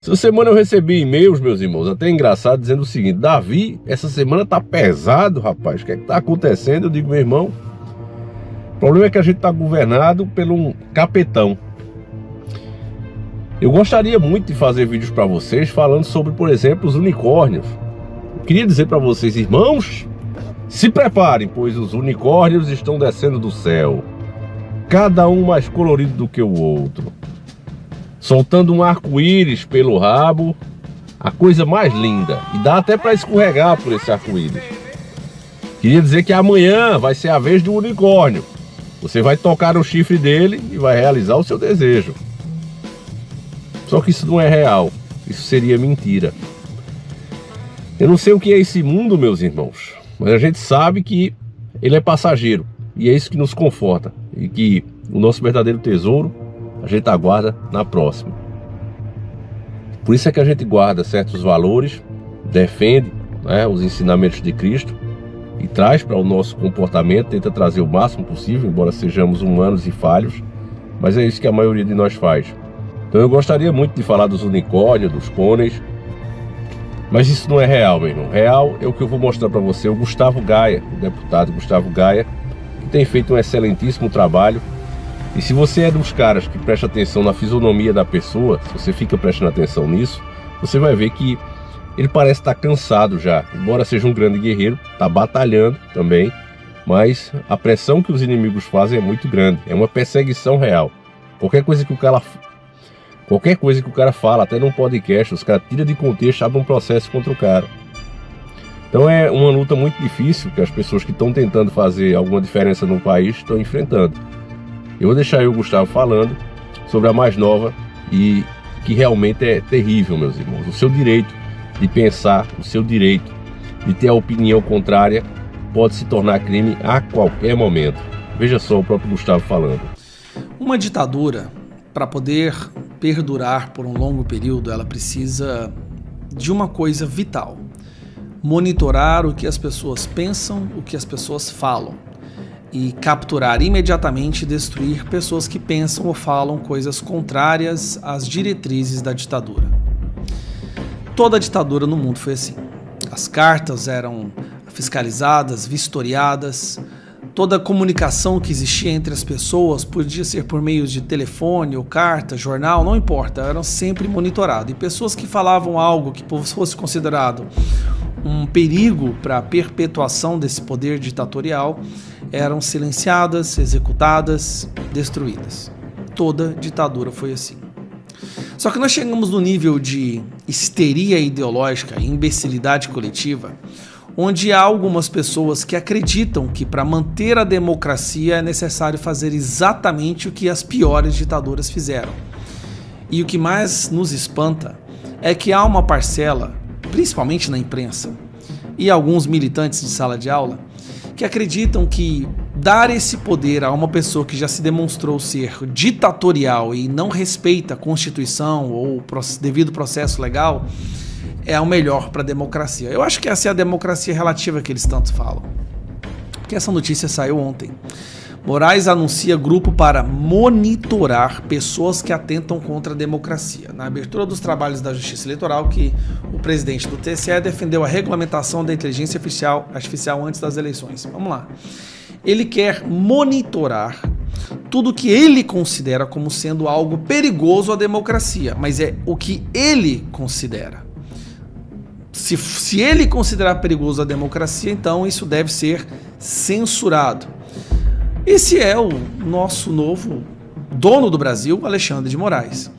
Essa semana eu recebi e-mails, meus irmãos, até engraçado, dizendo o seguinte: Davi, essa semana tá pesado, rapaz, o que é que tá acontecendo? Eu digo, meu irmão, o problema é que a gente tá governado por um capetão. Eu gostaria muito de fazer vídeos para vocês falando sobre, por exemplo, os unicórnios. Eu queria dizer para vocês, irmãos, se preparem, pois os unicórnios estão descendo do céu, cada um mais colorido do que o outro, soltando um arco-íris pelo rabo, a coisa mais linda, e dá até para escorregar por esse arco-íris. Queria dizer que amanhã vai ser a vez do unicórnio. Você vai tocar no chifre dele e vai realizar o seu desejo. Só que isso não é real, isso seria mentira. Eu não sei o que é esse mundo, meus irmãos, mas a gente sabe que ele é passageiro, e é isso que nos conforta, e que o nosso verdadeiro tesouro a gente aguarda na próxima. Por isso é que a gente guarda certos valores, defende, né, os ensinamentos de Cristo e traz para o nosso comportamento, tenta trazer o máximo possível, embora sejamos humanos e falhos, mas é isso que a maioria de nós faz. Então eu gostaria muito de falar dos unicórnios, dos pôneis, mas isso não é real, meu irmão. Real é o que eu vou mostrar para você, o Gustavo Gaia, o deputado Gustavo Gaia, que tem feito um excelentíssimo trabalho. E se você é dos caras que presta atenção na fisionomia da pessoa, se você fica prestando atenção nisso, você vai ver que ele parece estar cansado já. Embora seja um grande guerreiro, está batalhando também, mas a pressão que os inimigos fazem é muito grande, é uma perseguição real. Qualquer coisa que o cara fala, até num podcast, os caras tiram de contexto, abrem um processo contra o cara. Então é uma luta muito difícil que as pessoas que estão tentando fazer alguma diferença no país estão enfrentando. Eu vou deixar o Gustavo falando sobre a mais nova e que realmente é terrível, meus irmãos. O seu direito de pensar, o seu direito de ter a opinião contrária pode se tornar crime a qualquer momento. Veja só o próprio Gustavo falando. Uma ditadura, para poder perdurar por um longo período, ela precisa de uma coisa vital: monitorar o que as pessoas pensam, o que as pessoas falam, e capturar imediatamente e destruir pessoas que pensam ou falam coisas contrárias às diretrizes da ditadura. Toda a ditadura no mundo foi assim. As cartas eram fiscalizadas, vistoriadas, toda a comunicação que existia entre as pessoas podia ser por meio de telefone ou carta, jornal, não importa, eram sempre monitoradas. E pessoas que falavam algo que fosse considerado um perigo para a perpetuação desse poder ditatorial eram silenciadas, executadas, destruídas. Toda ditadura foi assim. Só que nós chegamos no nível de histeria ideológica e imbecilidade coletiva, onde há algumas pessoas que acreditam que para manter a democracia é necessário fazer exatamente o que as piores ditaduras fizeram. E o que mais nos espanta é que há uma parcela, principalmente na imprensa, e alguns militantes de sala de aula, que acreditam que dar esse poder a uma pessoa que já se demonstrou ser ditatorial e não respeita a Constituição ou o devido processo legal é o melhor para a democracia. Eu acho que essa é a democracia relativa que eles tanto falam. Porque essa notícia saiu ontem. Moraes anuncia grupo para monitorar pessoas que atentam contra a democracia. Na abertura dos trabalhos da Justiça Eleitoral, que o presidente do TSE defendeu a regulamentação da inteligência artificial antes das eleições. Vamos lá. Ele quer monitorar tudo que ele considera como sendo algo perigoso à democracia, mas é o que ele considera. Se ele considerar perigoso a democracia, então isso deve ser censurado. Esse é o nosso novo dono do Brasil, Alexandre de Moraes.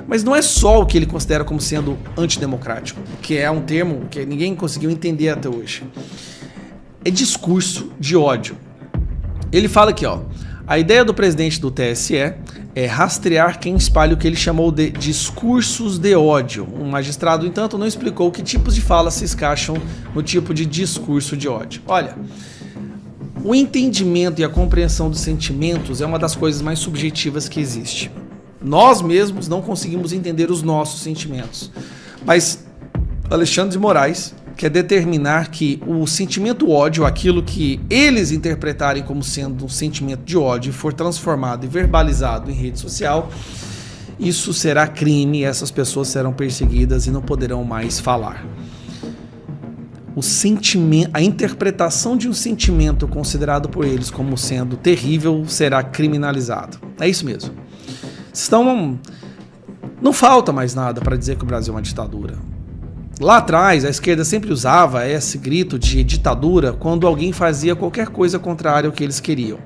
Mas não é só o que ele considera como sendo antidemocrático, que é um termo que ninguém conseguiu entender até hoje. É discurso de ódio. Ele fala aqui, ó, a ideia do presidente do TSE é rastrear quem espalha o que ele chamou de discursos de ódio. Um magistrado, no entanto, não explicou que tipos de falas se encaixam no tipo de discurso de ódio. Olha, o entendimento e a compreensão dos sentimentos é uma das coisas mais subjetivas que existe. Nós mesmos não conseguimos entender os nossos sentimentos. Mas Alexandre de Moraes quer determinar que o sentimento ódio, aquilo que eles interpretarem como sendo um sentimento de ódio, for transformado e verbalizado em rede social, isso será crime, essas pessoas serão perseguidas e não poderão mais falar. O sentimento, a interpretação de um sentimento considerado por eles como sendo terrível será criminalizado. É isso mesmo. Não falta mais nada para dizer que o Brasil é uma ditadura. Lá atrás, a esquerda sempre usava esse grito de ditadura quando alguém fazia qualquer coisa contrária ao que eles queriam.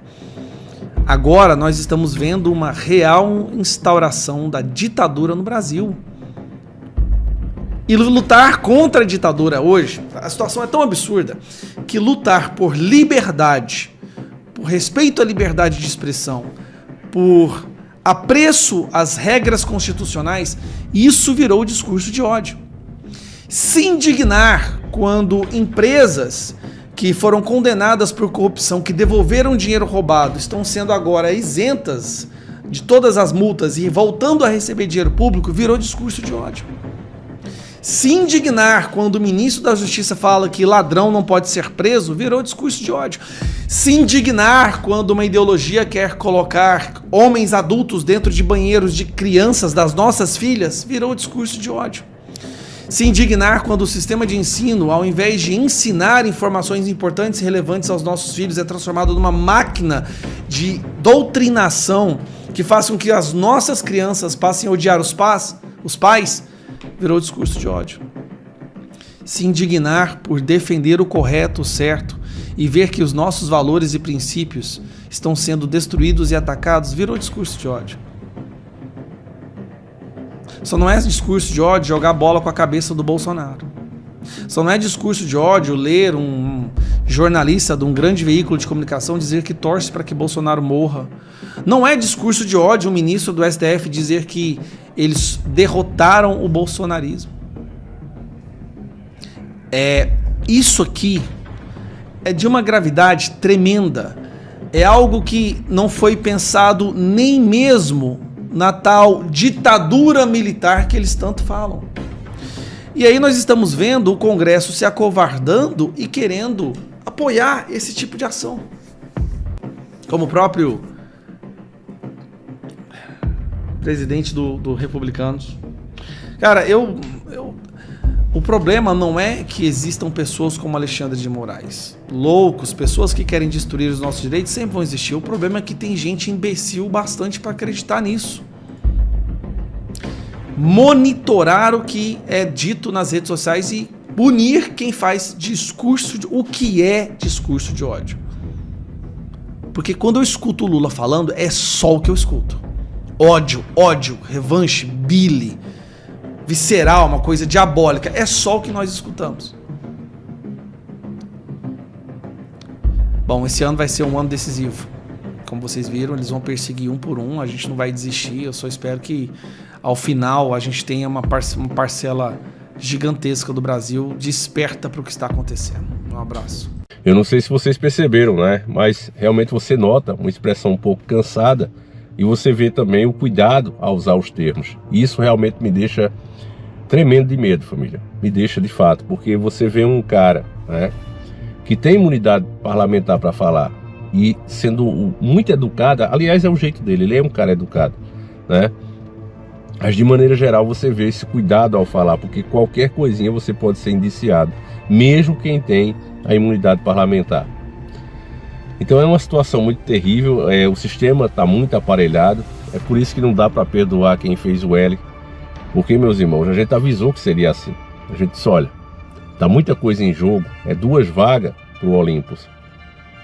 Agora nós estamos vendo uma real instauração da ditadura no Brasil. E lutar contra a ditadura hoje, a situação é tão absurda que lutar por liberdade, por respeito à liberdade de expressão, por apreço às regras constitucionais, isso virou discurso de ódio. Se indignar quando empresas que foram condenadas por corrupção, que devolveram dinheiro roubado, estão sendo agora isentas de todas as multas e voltando a receber dinheiro público, virou discurso de ódio. Se indignar quando o ministro da Justiça fala que ladrão não pode ser preso, virou discurso de ódio. Se indignar quando uma ideologia quer colocar homens adultos dentro de banheiros de crianças das nossas filhas, virou discurso de ódio. Se indignar quando o sistema de ensino, ao invés de ensinar informações importantes e relevantes aos nossos filhos, é transformado numa máquina de doutrinação que faça com que as nossas crianças passem a odiar os pais, virou discurso de ódio. Se indignar por defender o correto, o certo, e ver que os nossos valores e princípios estão sendo destruídos e atacados, virou discurso de ódio. Só não é discurso de ódio jogar bola com a cabeça do Bolsonaro. Só não é discurso de ódio ler um jornalista de um grande veículo de comunicação dizer que torce para que Bolsonaro morra. Não é discurso de ódio um ministro do STF dizer que eles derrotaram o bolsonarismo. Isso aqui é de uma gravidade tremenda. É algo que não foi pensado nem mesmo na tal ditadura militar que eles tanto falam. E aí nós estamos vendo o Congresso se acovardando e querendo apoiar esse tipo de ação. Como o próprio presidente do Republicanos. Cara, o problema não é que existam pessoas como Alexandre de Moraes. Loucos, pessoas que querem destruir os nossos direitos sempre vão existir. O problema é que tem gente imbecil bastante para acreditar nisso. Monitorar o que é dito nas redes sociais e punir quem faz discurso o que é discurso de ódio. Porque quando eu escuto o Lula falando, é só o que eu escuto. Ódio, revanche, bile, visceral, uma coisa diabólica. É só o que nós escutamos. Bom, esse ano vai ser um ano decisivo. Como vocês viram, eles vão perseguir um por um. A gente não vai desistir. Eu só espero que ao final a gente tenha uma parcela gigantesca do Brasil desperta para o que está acontecendo. Um abraço. Eu não sei se vocês perceberam, né? Mas realmente você nota uma expressão um pouco cansada e você vê também o cuidado ao usar os termos. E isso realmente me deixa tremendo de medo, família. Me deixa de fato, porque você vê um cara, né, que tem imunidade parlamentar para falar e sendo muito educado, aliás é o jeito dele, ele é um cara educado, né? Mas de maneira geral você vê esse cuidado ao falar, porque qualquer coisinha você pode ser indiciado, mesmo quem tem a imunidade parlamentar. Então é uma situação muito terrível, o sistema está muito aparelhado, é por isso que não dá para perdoar quem fez o L, porque, meus irmãos, a gente avisou que seria assim. A gente disse, olha, tá muita coisa em jogo, 2 vagas para o Olympus.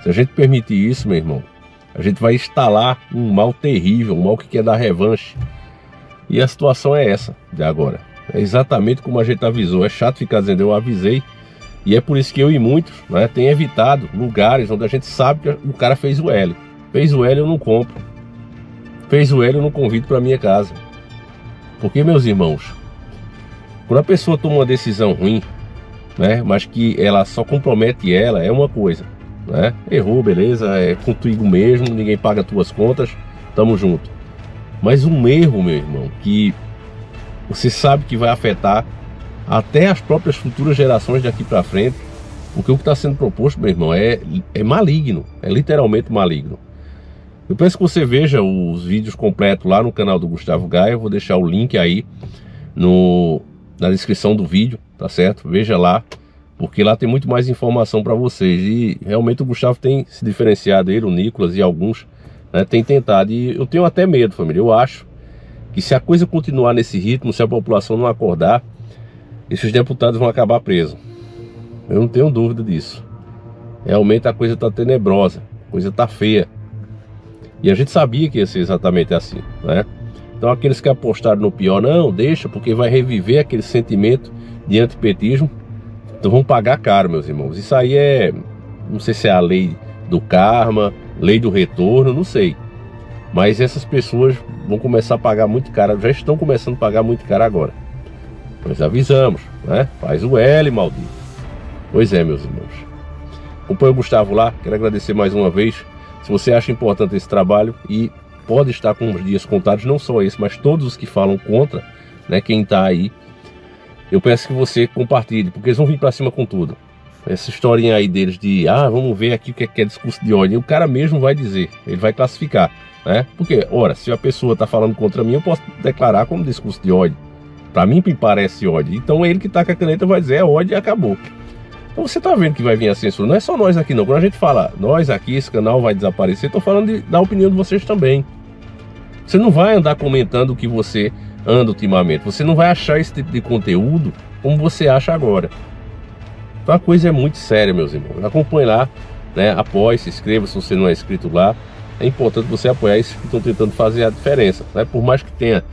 Se a gente permitir isso, meu irmão, a gente vai instalar um mal terrível, um mal que quer dar revanche. E a situação é essa de agora. É exatamente como a gente avisou. É chato ficar dizendo eu avisei. E é por isso que eu e muitos, né, tem evitado lugares onde a gente sabe que o cara fez o L. Fez o L, eu não compro. Fez o L, eu não convido para minha casa. Porque, meus irmãos, quando a pessoa toma uma decisão ruim, né, mas que ela só compromete ela, é uma coisa, né? Errou, beleza, é contigo mesmo, ninguém paga tuas contas, tamo junto. Mas um erro, meu irmão, que você sabe que vai afetar até as próprias futuras gerações daqui para frente, porque o que está sendo proposto, meu irmão, é maligno, é literalmente maligno. Eu peço que você veja os vídeos completos lá no canal do Gustavo Gaia. Eu vou deixar o link aí na descrição do vídeo, tá certo? Veja lá, porque lá tem muito mais informação para vocês. E realmente o Gustavo tem se diferenciado, ele, o Nicolas e alguns, né, tem tentado. E eu tenho até medo, família. Eu acho que se a coisa continuar nesse ritmo, se a população não acordar, esses deputados vão acabar presos. Eu não tenho dúvida disso. Realmente a coisa está tenebrosa, a coisa está feia. E a gente sabia que ia ser exatamente assim, né? Então aqueles que apostaram no pior, não, deixa, porque vai reviver aquele sentimento de antipetismo, então vão pagar caro, meus irmãos. Isso aí é, não sei se é a lei do karma, lei do retorno, não sei. Mas essas pessoas vão começar a pagar muito caro, já estão começando a pagar muito caro agora. Nós avisamos, né? Faz o L, maldito. Pois é, meus irmãos. Acompanhe o Gustavo lá, quero agradecer mais uma vez. Se você acha importante esse trabalho e pode estar com os dias contados, não só esse, mas todos os que falam contra, né, quem está aí, eu peço que você compartilhe, porque eles vão vir para cima com tudo. Essa historinha aí deles de, vamos ver aqui o que é discurso de ódio, e o cara mesmo vai dizer, ele vai classificar, né? Porque, ora, se a pessoa está falando contra mim, eu posso declarar como discurso de ódio. Para mim me parece ódio, então ele que está com a caneta vai dizer, é ódio e acabou. Então você tá vendo que vai vir a censura, não é só nós aqui não, quando a gente fala, nós aqui, esse canal vai desaparecer, eu tô falando da opinião de vocês também. Você não vai andar comentando o que você anda ultimamente, você não vai achar esse tipo de conteúdo como você acha agora. Então a coisa é muito séria, meus irmãos. Acompanhe lá, né? Apoie, se inscreva se você não é inscrito lá. É importante você apoiar esses que estão tentando fazer a diferença, né? Por mais que tenha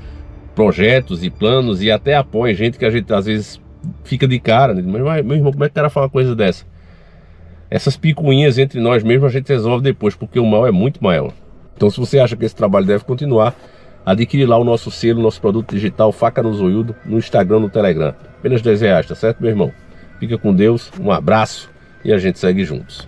projetos e planos e até apoie gente que a gente às vezes fica de cara, né? Mas, meu irmão, como é que o cara fala uma coisa dessa? Essas picuinhas entre nós mesmos a gente resolve depois, porque o mal é muito maior. Então se você acha que esse trabalho deve continuar, adquire lá o nosso selo, nosso produto digital Faca no Zoiudo, no Instagram, no Telegram. Apenas R$10, tá certo, meu irmão? Fica com Deus, um abraço e a gente segue juntos.